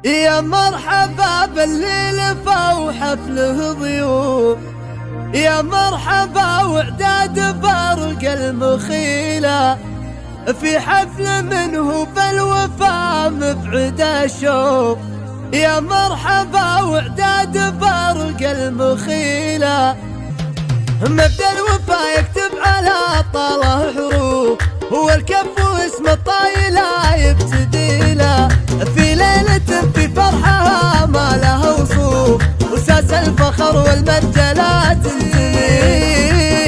يا مرحبا باللي لفى وحفله ضيوف، يا مرحبا وعداد برق المخيلة، في حفل منه بالوفا مبعد الشوف. يا مرحبا وعداد برق المخيلة، مبدأ الوفا يكتب على طاله حروف، هو الكف واسم الطايلة يبتدي له، في ليلة في فرحها ما لها وصوف، وساس الفخر والمجلات تنتمي.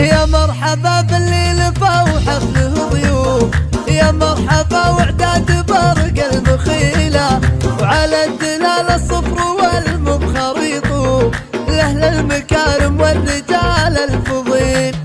يا مرحبا باللي لفى وحفله ضيوف، يا مرحبا وعداد برق المخيلة، وعلى الدلال الصفر والمبخر يطوف، لأهل المكارم والرجال الفضيل،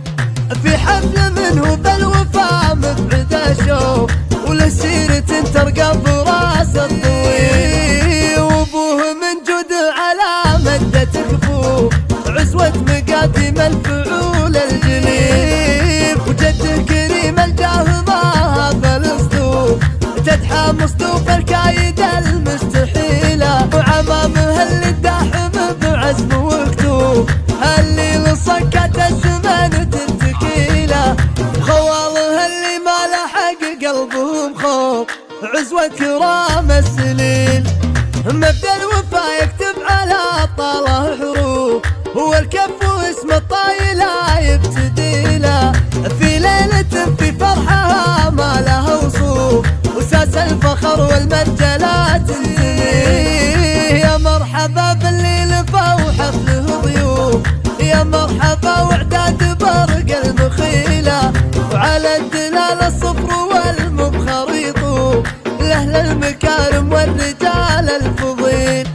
في حفل منه بالوفا مبعد الشوف، وله سيرة ترقى براس الطويل، وابوه من جود على مدة كفوف، عزوة مقادم الفعول الجليل، وجده كريم الجاه ما هذا الاسلوب، تدحى مصدوف الكايد المستحيلة، وعمامه اللي داحم بعزم وكتوب، اللي لصكت الزمان تنتكيله، خواله اللي ما لحق قلبهم خوف، عزوة كرام السليل. مبدأ الوفا يكتب على طاله حروف، هو الكف واسم الطايلة يبتدي له، في ليلة في فرحها ما لها وصوف، وساس الفخر والمجلات تنتمي. يا مرحبا باللي لفى وحفله ضيوف، يا مرحبا وعداد برق المخيلة، وعلى الدلال الصفر والمبخر يطوف، لأهل المكارم والرجال الفضيل،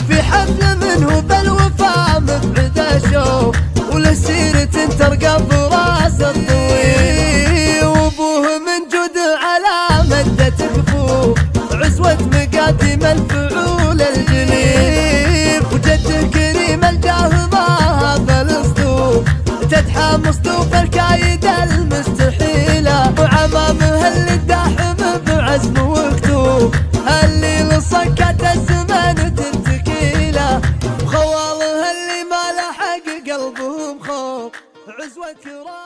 في حفل منه بالوفا مبعد الشوف، وله سيرة ترقى براس الطويل، وابوه من جود على مدة كفوف، عزوة مقادم الفعول الجليل، وجده كريم الجاه ما هذا الاسلوب، تدحى مصدوف الكايد المستحيلة، وعمامه اللي داحم بعزم وكتوب، اللي لصكت الزمان تنتكيله، وخواله اللي ما لحق قلبهم خوف، عزوة كرام